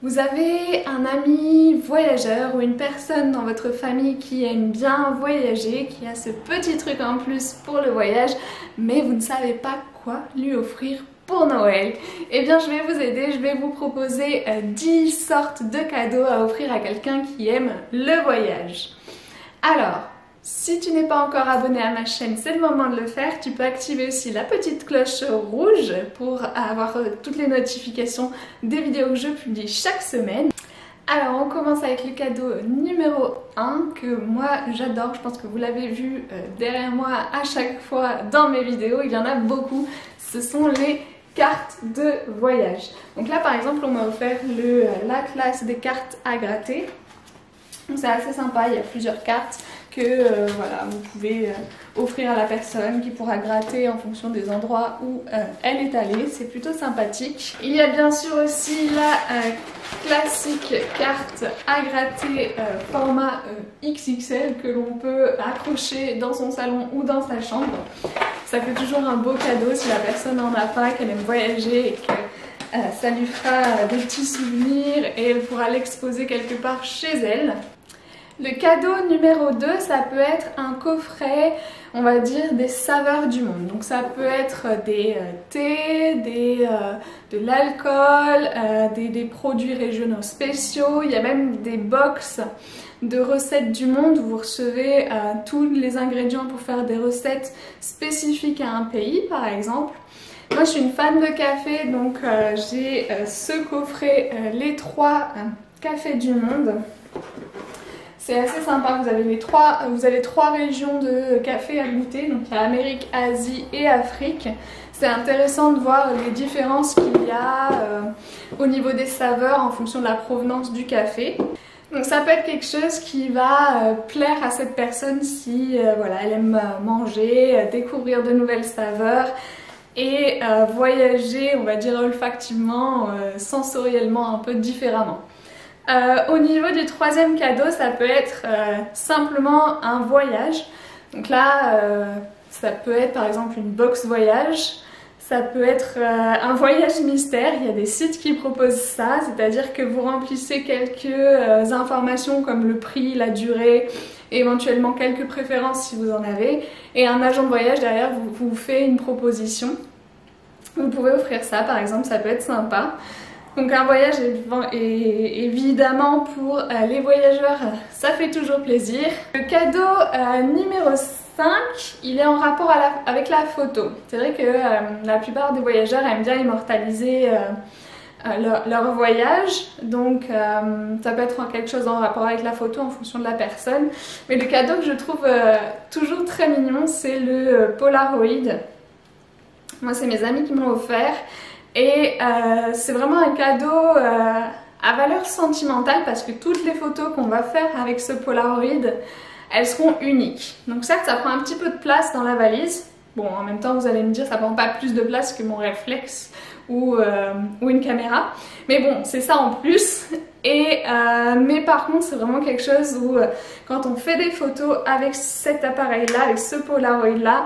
Vous avez un ami voyageur ou une personne dans votre famille qui aime bien voyager, qui a ce petit truc en plus pour le voyage, mais vous ne savez pas quoi lui offrir pour Noël. Eh bien je vais vous aider, je vais vous proposer 10 sortes de cadeaux à offrir à quelqu'un qui aime le voyage. Alors, si tu n'es pas encore abonné à ma chaîne, c'est le moment de le faire. Tu peux activer aussi la petite cloche rouge pour avoir toutes les notifications des vidéos que je publie chaque semaine. Alors on commence avec le cadeau numéro 1 que moi j'adore, je pense que vous l'avez vu derrière moi à chaque fois dans mes vidéos, il y en a beaucoup, ce sont les cartes de voyage. Donc là par exemple on m'a offert l'atlas des cartes à gratter. C'est assez sympa, il y a plusieurs cartes que voilà, vous pouvez offrir à la personne qui pourra gratter en fonction des endroits où elle est allée. C'est plutôt sympathique. Il y a bien sûr aussi la classique carte à gratter format XXL que l'on peut accrocher dans son salon ou dans sa chambre. Ça fait toujours un beau cadeau si la personne n'en a pas, qu'elle aime voyager et que ça lui fera des petits souvenirs et elle pourra l'exposer quelque part chez elle. Le cadeau numéro 2, ça peut être un coffret, on va dire, des saveurs du monde. Donc ça peut être des thés, de l'alcool, des produits régionaux spéciaux. Il y a même des box de recettes du monde où vous recevez tous les ingrédients pour faire des recettes spécifiques à un pays, par exemple. Moi je suis une fan de café, donc j'ai ce coffret, les 3 cafés du monde. C'est assez sympa, vous avez 3 régions de café à goûter, donc il y a Amérique, Asie et Afrique. C'est intéressant de voir les différences qu'il y a au niveau des saveurs en fonction de la provenance du café. Donc ça peut être quelque chose qui va plaire à cette personne si voilà, elle aime manger, découvrir de nouvelles saveurs et voyager, on va dire olfactivement, sensoriellement un peu différemment. Au niveau du 3e cadeau, ça peut être simplement un voyage. Donc là, ça peut être par exemple une box voyage, ça peut être un voyage mystère. Il y a des sites qui proposent ça, c'est-à-dire que vous remplissez quelques informations comme le prix, la durée, et éventuellement quelques préférences si vous en avez, et un agent de voyage derrière vous fait une proposition. Vous pouvez offrir ça par exemple, ça peut être sympa. Donc un voyage évidemment pour les voyageurs, ça fait toujours plaisir. Le cadeau numéro 5, il est en rapport avec la photo. C'est vrai que la plupart des voyageurs aiment bien immortaliser leur voyage, donc ça peut être quelque chose en rapport avec la photo en fonction de la personne. Mais le cadeau que je trouve toujours très mignon, c'est le Polaroid. Moi c'est mes amis qui m'ont offert. Et c'est vraiment un cadeau à valeur sentimentale parce que toutes les photos qu'on va faire avec ce Polaroid, elles seront uniques. Donc certes, ça prend un petit peu de place dans la valise. Bon, en même temps, vous allez me dire, ça prend pas plus de place que mon réflexe ou une caméra. Mais bon, c'est ça en plus. Et, mais par contre, c'est vraiment quelque chose où quand on fait des photos avec cet appareil-là, avec ce Polaroid-là,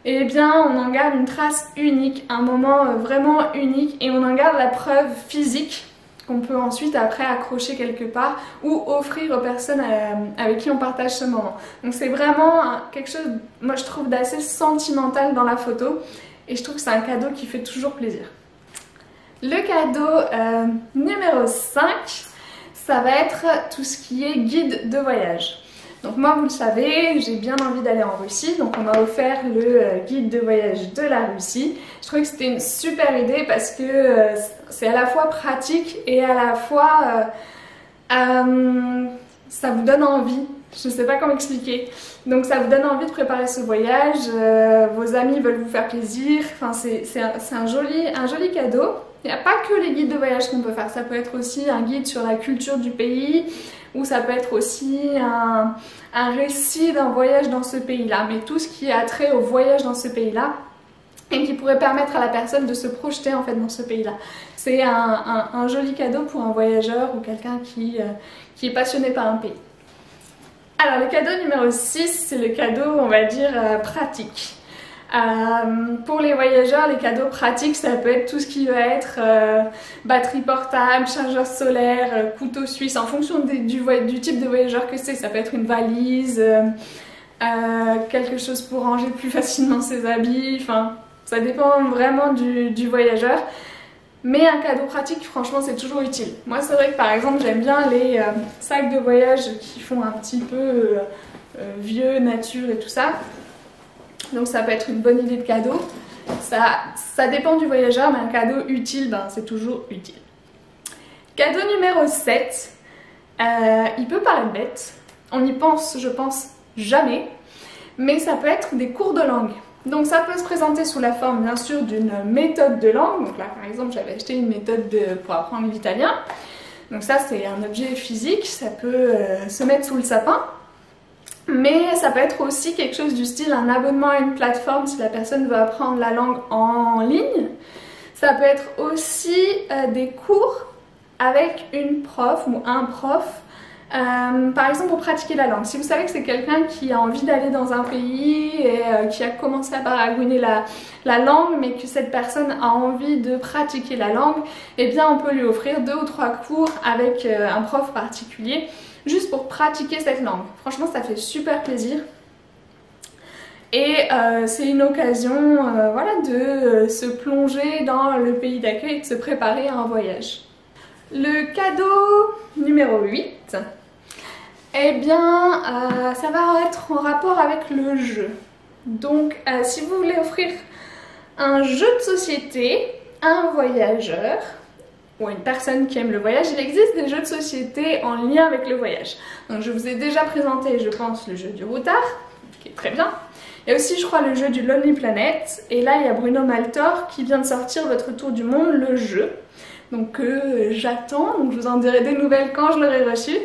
eh bien on en garde une trace unique, un moment vraiment unique, et on en garde la preuve physique qu'on peut ensuite après accrocher quelque part ou offrir aux personnes avec qui on partage ce moment. Donc c'est vraiment quelque chose, moi je trouve, d'assez sentimental dans la photo, et je trouve que c'est un cadeau qui fait toujours plaisir. Le cadeau numéro 5, ça va être tout ce qui est guide de voyage. Donc moi, vous le savez, j'ai bien envie d'aller en Russie, donc on m'a offert le guide de voyage de la Russie. Je trouvais que c'était une super idée parce que c'est à la fois pratique et à la fois ça vous donne envie. Je ne sais pas comment expliquer. Donc ça vous donne envie de préparer ce voyage, vos amis veulent vous faire plaisir, enfin c'est un joli cadeau. Il n'y a pas que les guides de voyage qu'on peut faire, ça peut être aussi un guide sur la culture du pays, ou ça peut être aussi un récit d'un voyage dans ce pays-là, mais tout ce qui a trait au voyage dans ce pays-là et qui pourrait permettre à la personne de se projeter en fait dans ce pays-là. C'est un joli cadeau pour un voyageur ou quelqu'un qui est passionné par un pays. Alors le cadeau numéro 6, c'est le cadeau, on va dire, pratique. Pour les voyageurs, les cadeaux pratiques, ça peut être tout ce qui va être batterie portable, chargeur solaire, couteau suisse, en fonction du type de voyageur que c'est. Ça peut être une valise, quelque chose pour ranger plus facilement ses habits, enfin, ça dépend vraiment du voyageur. Mais un cadeau pratique, franchement, c'est toujours utile. Moi, c'est vrai que par exemple, j'aime bien les sacs de voyage qui font un petit peu vieux, nature et tout ça. Donc ça peut être une bonne idée de cadeau. Ça dépend du voyageur, mais un cadeau utile, ben, c'est toujours utile. Cadeau numéro 7. Il peut paraître bête. On y pense, je pense, jamais. Mais ça peut être des cours de langue. Donc ça peut se présenter sous la forme bien sûr d'une méthode de langue. Donc là par exemple j'avais acheté une méthode pour apprendre l'italien. Donc ça c'est un objet physique, ça peut se mettre sous le sapin. Mais ça peut être aussi quelque chose du style un abonnement à une plateforme si la personne veut apprendre la langue en ligne. Ça peut être aussi des cours avec une prof ou un prof. Par exemple pour pratiquer la langue, si vous savez que c'est quelqu'un qui a envie d'aller dans un pays et qui a commencé à baragouiner la langue mais que cette personne a envie de pratiquer la langue, eh bien on peut lui offrir 2 ou 3 cours avec un prof particulier juste pour pratiquer cette langue. Franchement ça fait super plaisir et c'est une occasion voilà, de se plonger dans le pays d'accueil et de se préparer à un voyage. Le cadeau numéro 8, eh bien, ça va être en rapport avec le jeu. Donc, si vous voulez offrir un jeu de société à un voyageur ou à une personne qui aime le voyage, il existe des jeux de société en lien avec le voyage. Donc, je vous ai déjà présenté, je pense, le jeu du routard, qui est très bien. Il y a aussi, je crois, le jeu du Lonely Planet. Et là, il y a Bruno Maltor qui vient de sortir Votre Tour du Monde, le jeu. Donc j'attends, donc je vous en dirai des nouvelles quand je l'aurai reçu.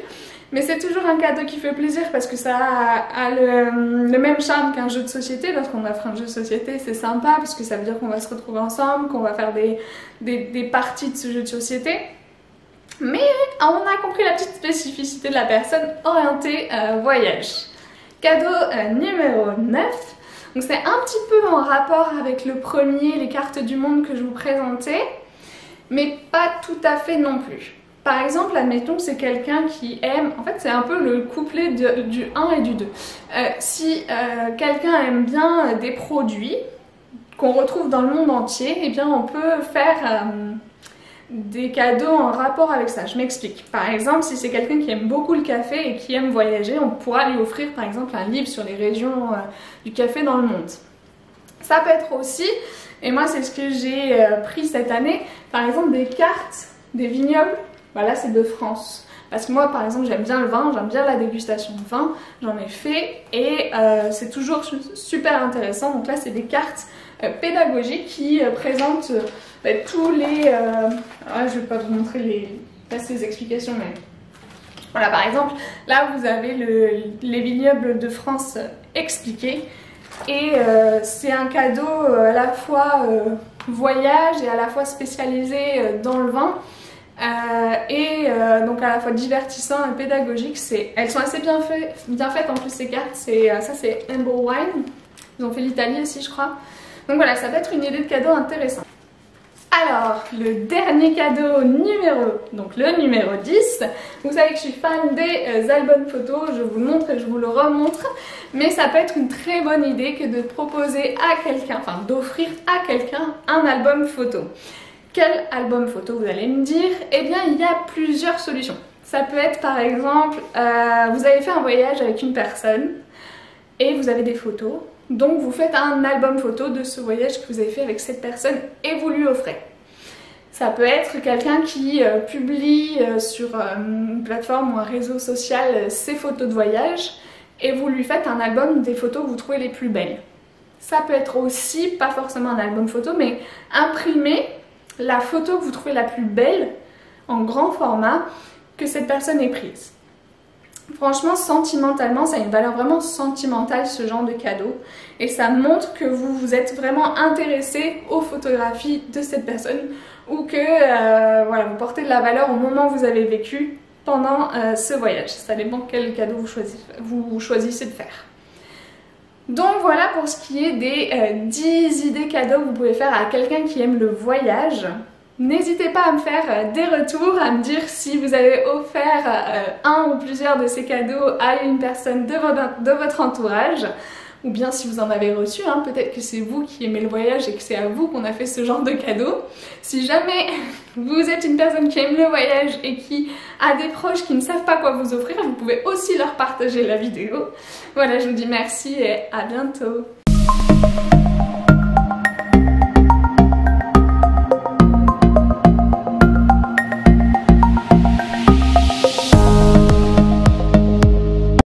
Mais c'est toujours un cadeau qui fait plaisir parce que ça a le même charme qu'un jeu de société. Lorsqu'on offre un jeu de société, c'est sympa parce que ça veut dire qu'on va se retrouver ensemble, qu'on va faire des parties de ce jeu de société. Mais on a compris la petite spécificité de la personne orientée voyage. Cadeau numéro 9. Donc c'est un petit peu en rapport avec le premier, les cartes du monde que je vous présentais. Mais pas tout à fait non plus. Par exemple, admettons que c'est quelqu'un qui aime, en fait c'est un peu le couplet du 1 et du 2. Si quelqu'un aime bien des produits qu'on retrouve dans le monde entier, eh bien on peut faire des cadeaux en rapport avec ça. Je m'explique. Par exemple, si c'est quelqu'un qui aime beaucoup le café et qui aime voyager, on pourra lui offrir par exemple un livre sur les régions du café dans le monde. Ça peut être aussi, et moi c'est ce que j'ai pris cette année, par exemple des cartes des vignobles, voilà c'est de France. Parce que moi par exemple j'aime bien le vin, j'aime bien la dégustation de vin, j'en ai fait et c'est toujours super intéressant. Donc là c'est des cartes pédagogiques qui présentent tous les... je vais pas vous montrer ces explications mais... Voilà par exemple, là vous avez les vignobles de France expliqués. Et c'est un cadeau à la fois voyage et à la fois spécialisé dans le vin donc à la fois divertissant et pédagogique. Elles sont assez bien faites en plus ces cartes. Ça c'est Amber Wine, ils ont fait l'Italie aussi je crois. Donc voilà, ça peut être une idée de cadeau intéressante. Alors, le dernier cadeau donc le numéro 10, vous savez que je suis fan des albums photos, je vous le montre et je vous le remontre, mais ça peut être une très bonne idée que de proposer à quelqu'un, enfin d'offrir à quelqu'un un album photo. Quel album photo vous allez me dire? Eh bien, il y a plusieurs solutions. Ça peut être par exemple, vous avez fait un voyage avec une personne et vous avez des photos. Donc vous faites un album photo de ce voyage que vous avez fait avec cette personne et vous lui offrez. Ça peut être quelqu'un qui publie sur une plateforme ou un réseau social ses photos de voyage et vous lui faites un album des photos que vous trouvez les plus belles. Ça peut être aussi, pas forcément un album photo, mais imprimer la photo que vous trouvez la plus belle en grand format que cette personne ait prise. Franchement, sentimentalement, ça a une valeur vraiment sentimentale ce genre de cadeau et ça montre que vous vous êtes vraiment intéressé aux photographies de cette personne ou que voilà, vous portez de la valeur au moment où vous avez vécu pendant ce voyage. Ça dépend quel cadeau vous choisissez de faire. Donc voilà pour ce qui est des 10 idées cadeaux que vous pouvez faire à quelqu'un qui aime le voyage. N'hésitez pas à me faire des retours, à me dire si vous avez offert un ou plusieurs de ces cadeaux à une personne de votre entourage, ou bien si vous en avez reçu, hein, peut-être que c'est vous qui aimez le voyage et que c'est à vous qu'on a fait ce genre de cadeau. Si jamais vous êtes une personne qui aime le voyage et qui a des proches qui ne savent pas quoi vous offrir, vous pouvez aussi leur partager la vidéo. Voilà, je vous dis merci et à bientôt.